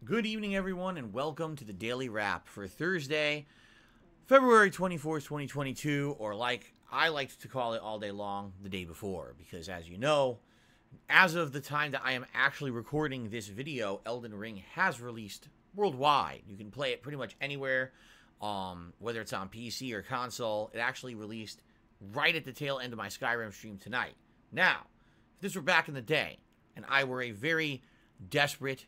Good evening, everyone, and welcome to the Daily Wrap for Thursday, February 24th, 2022, or like I like to call it all day long, the day before, because as you know, as of the time that I am actually recording this video, Elden Ring has released worldwide. You can play it pretty much anywhere, whether it's on PC or console. It actually released right at the tail end of my Skyrim stream tonight. Now, if this were back in the day, and I were a very desperate,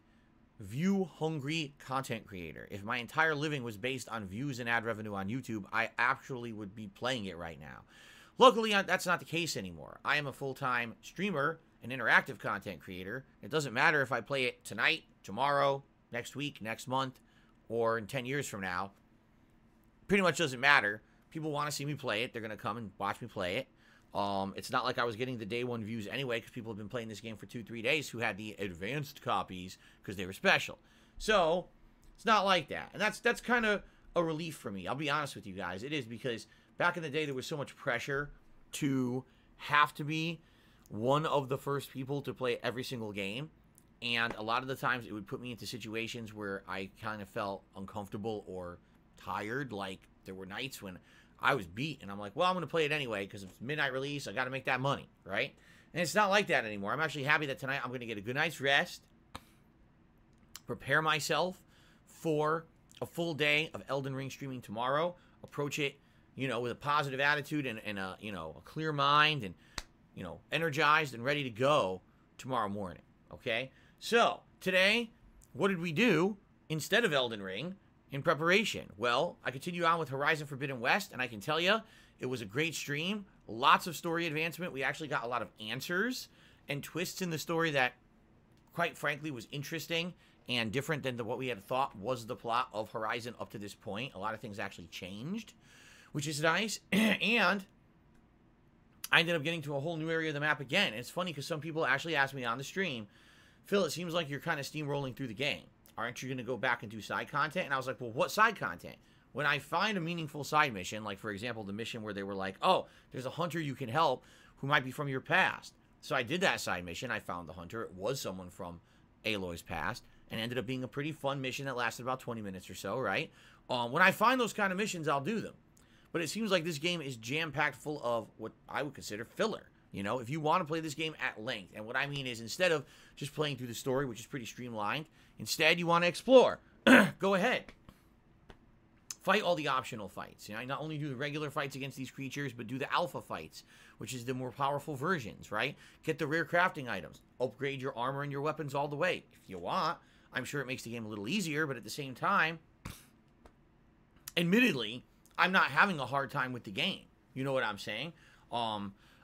view-hungry content creator, if my entire living was based on views and ad revenue on YouTube, I actually would be playing it right now. Luckily, that's not the case anymore. I am a full-time streamer, an interactive content creator. It doesn't matter if I play it tonight, tomorrow, next week, next month, or in 10 years from now. Pretty much doesn't matter. People want to see me play it. They're going to come and watch me play it. It's not like I was getting the day one views anyway, because people have been playing this game for 2-3 days who had the advanced copies because they were special. So it's not like that, and that's kind of a relief for me. I'll be honest with you guys, it is, because back in the day there was so much pressure to have to be one of the first people to play every single game, and a lot of the times it would put me into situations where I kind of felt uncomfortable or tired. Like there were nights when I was beat, and I'm like, well, I'm going to play it anyway, because if it's midnight release, I got to make that money, right? And it's not like that anymore. I'm actually happy that tonight I'm going to get a good night's rest, prepare myself for a full day of Elden Ring streaming tomorrow, approach it, with a positive attitude and a clear mind, and, energized and ready to go tomorrow morning, okay? So, today, what did we do instead of Elden Ring in preparation? Well, I continue on with Horizon Forbidden West, and I can tell you, it was a great stream. Lots of story advancement. We actually got a lot of answers and twists in the story that, quite frankly, was interesting and different than what we had thought was the plot of Horizon up to this point. A lot of things actually changed, which is nice. And I ended up getting to a whole new area of the map again. And it's funny because some people actually asked me on the stream, Phil, it seems like you're kind of steamrolling through the game. Aren't you going to go back and do side content? And I was like, well, what side content? When I find a meaningful side mission, like, for example, the mission where they were like, oh, there's a hunter you can help who might be from your past. So I did that side mission. I found the hunter. It was someone from Aloy's past, and ended up being a pretty fun mission that lasted about 20 minutes or so, right? When I find those kind of missions, I'll do them. But it seems like this game is jam-packed full of what I would consider filler. If you want to play this game at length, and what I mean is, instead of just playing through the story, which is pretty streamlined, instead you want to explore. Go ahead. Fight all the optional fights. Not only do the regular fights against these creatures, but do the alpha fights, which is the more powerful versions, right? Get the rare crafting items. Upgrade your armor and your weapons all the way. If you want, I'm sure it makes the game a little easier, but at the same time, admittedly, I'm not having a hard time with the game. You know what I'm saying?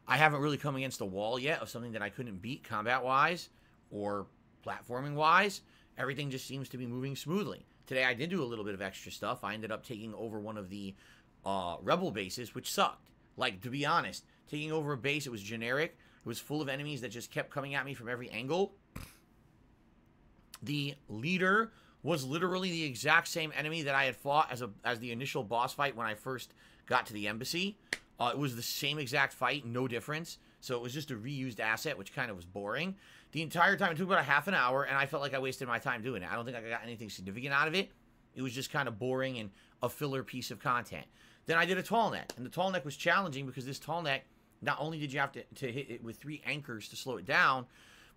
I haven't really come against a wall yet of something that I couldn't beat combat-wise or platforming-wise. Everything just seems to be moving smoothly. Today I did do a little bit of extra stuff. I ended up taking over one of the rebel bases, which sucked. Like, to be honest, taking over a base, it was generic. It was full of enemies that just kept coming at me from every angle. The leader was literally the exact same enemy that I had fought as the initial boss fight when I first got to the embassy. It was the same exact fight, no difference. So it was just a reused asset, which kind of was boring. The entire time, it took about a half an hour, and I felt like I wasted my time doing it. I don't think I got anything significant out of it. It was just kind of boring and a filler piece of content. Then I did a tall neck, and the tall neck was challenging because this tall neck, not only did you have to hit it with 3 anchors to slow it down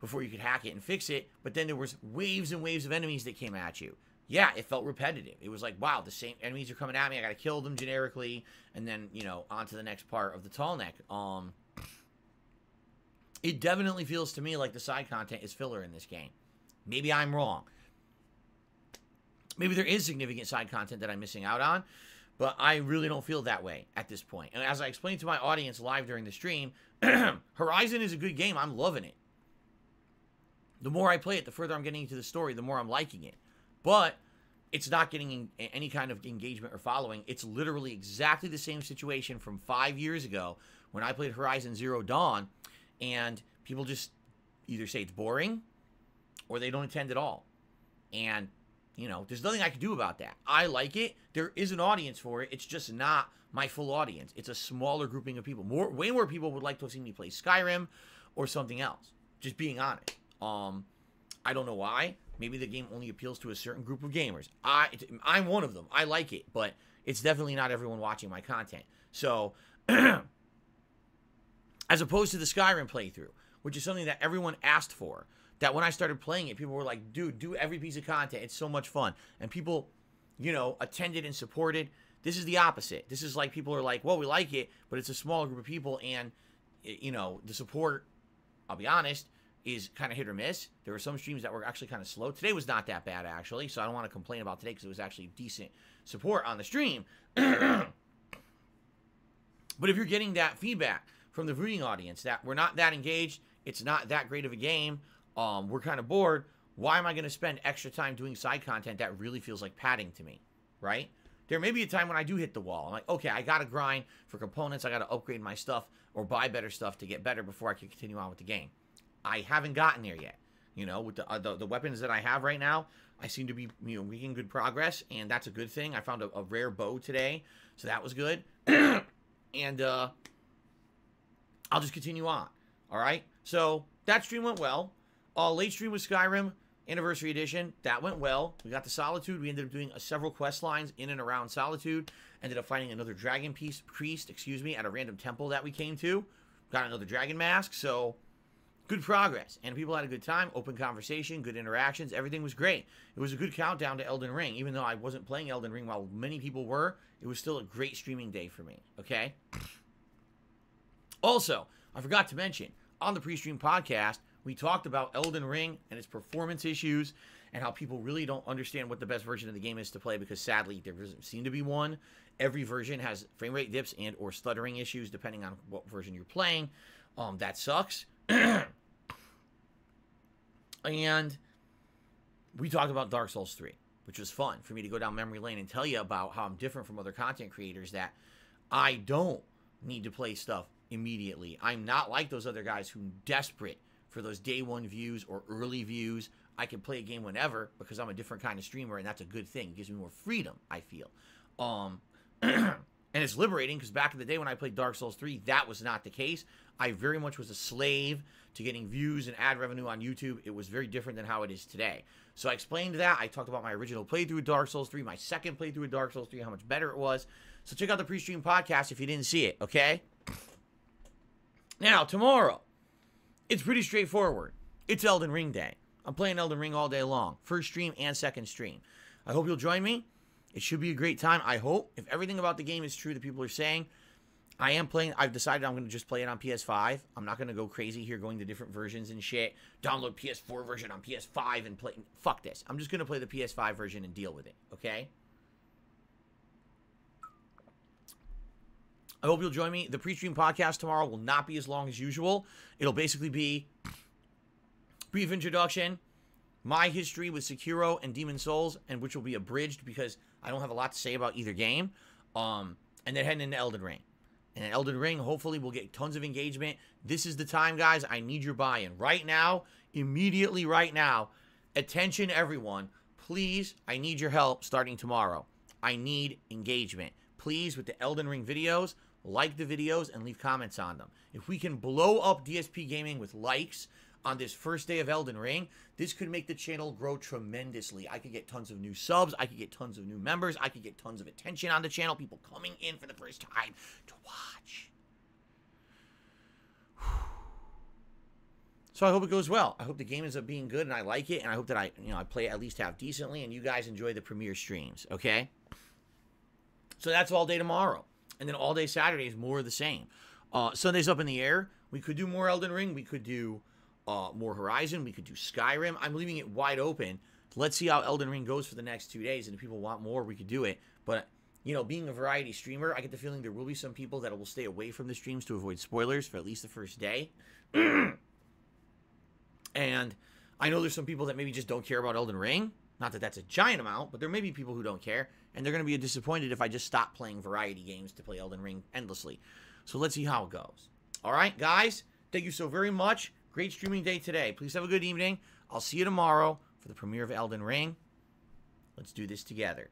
before you could hack it and fix it, but then there was waves and waves of enemies that came at you. Yeah, it felt repetitive. It was like, wow, the same enemies are coming at me. I got to kill them generically, and then, on to the next part of the tall neck. It definitely feels to me like the side content is filler in this game. Maybe I'm wrong. Maybe there is significant side content that I'm missing out on, but I really don't feel that way at this point. And as I explained to my audience live during the stream, Horizon is a good game. I'm loving it. The more I play it, the further I'm getting into the story, the more I'm liking it. But it's not getting any kind of engagement or following. It's literally exactly the same situation from 5 years ago when I played Horizon Zero Dawn, and people just either say it's boring or they don't attend at all. And, there's nothing I can do about that. I like it. There is an audience for it. It's just not my full audience. It's a smaller grouping of people. Way more people would like to have seen me play Skyrim or something else. Just being honest. I don't know why. Maybe the game only appeals to a certain group of gamers. I'm one of them. I like it, but it's definitely not everyone watching my content. So, as opposed to the Skyrim playthrough, which is something that everyone asked for, that when I started playing it, people were like, dude, do every piece of content. It's so much fun. And people, you know, attended and supported. This is the opposite. This is like people are like, well, we like it, but it's a small group of people, and, you know, the support, I'll be honest, is kind of hit or miss. There were some streams that were actually kind of slow. Today was not that bad, actually, so I don't want to complain about today because it was actually decent support on the stream. But if you're getting that feedback from the viewing audience that we're not that engaged, it's not that great of a game, we're kind of bored, why am I going to spend extra time doing side content that really feels like padding to me, right? There may be a time when I do hit the wall. I'm like, okay, I got to grind for components. I got to upgrade my stuff or buy better stuff to get better before I can continue on with the game. I haven't gotten there yet. You know, with the weapons that I have right now, I seem to be, you know, making good progress, and that's a good thing. I found a rare bow today, so that was good. And I'll just continue on. All right? So that stream went well. Late stream with Skyrim Anniversary Edition. That went well. We got the Solitude. We ended up doing several quest lines in and around Solitude. Ended up finding another dragon priest, at a random temple that we came to. Got another dragon mask. So good progress. And people had a good time. Open conversation. Good interactions. Everything was great. It was a good countdown to Elden Ring. Even though I wasn't playing Elden Ring while many people were, it was still a great streaming day for me. Okay? Also, I forgot to mention, on the pre-stream podcast, we talked about Elden Ring and its performance issues and how people really don't understand what the best version of the game is to play because, sadly, there doesn't seem to be one. Every version has frame rate dips and or stuttering issues depending on what version you're playing. That sucks. And we talked about Dark Souls 3, which was fun for me to go down memory lane and tell you about how I'm different from other content creators, that I don't need to play stuff immediately. I'm not like those other guys who are desperate for those day one views or early views. I can play a game whenever because I'm a different kind of streamer, and that's a good thing. It gives me more freedom, I feel. And it's liberating because back in the day when I played Dark Souls 3, that was not the case. I very much was a slave to getting views and ad revenue on YouTube. It was very different than how it is today. So I explained that. I talked about my original playthrough of Dark Souls 3, my second playthrough of Dark Souls 3, how much better it was. So check out the pre-stream podcast if you didn't see it, okay? Now, tomorrow, it's pretty straightforward. It's Elden Ring Day. I'm playing Elden Ring all day long. First stream and second stream. I hope you'll join me. It should be a great time, I hope. If everything about the game is true that people are saying, I am playing. I've decided I'm going to just play it on PS5. I'm not going to go crazy here going to different versions and shit. Download PS4 version on PS5 and play. Fuck this. I'm just going to play the PS5 version and deal with it, okay? I hope you'll join me. The pre-stream podcast tomorrow will not be as long as usual. It'll basically be brief introduction, my history with Sekiro and Demon Souls, and which will be abridged because I don't have a lot to say about either game, and then heading into Elden Ring. And in Elden Ring, hopefully we'll get tons of engagement. This is the time, guys. I need your buy-in. Right now, immediately right now, attention everyone. Please, I need your help starting tomorrow. I need engagement. Please, with the Elden Ring videos, like the videos and leave comments on them. If we can blow up DSP Gaming with likes on this first day of Elden Ring, this could make the channel grow tremendously. I could get tons of new subs. I could get tons of new members. I could get tons of attention on the channel. People coming in for the first time to watch. So I hope it goes well. I hope the game ends up being good and I like it, and I hope that I play it at least half decently and you guys enjoy the premiere streams, okay? So that's all day tomorrow. And then all day Saturday is more of the same. Sunday's up in the air. We could do more Elden Ring. We could do more Horizon. We could do Skyrim. I'm leaving it wide open. Let's see how Elden Ring goes for the next 2 days. And if people want more, we could do it. But, you know, being a variety streamer, I get the feeling there will be some people that will stay away from the streams to avoid spoilers for at least the first day. And I know there's some people that maybe just don't care about Elden Ring. Not that that's a giant amount, but there may be people who don't care. And they're going to be disappointed if I just stop playing variety games to play Elden Ring endlessly. So let's see how it goes. All right, guys. Thank you so very much. Great streaming day today. Please have a good evening. I'll see you tomorrow for the premiere of Elden Ring. Let's do this together.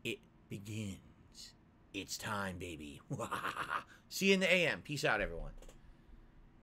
It begins. It's time, baby. See you in the AM. Peace out, everyone.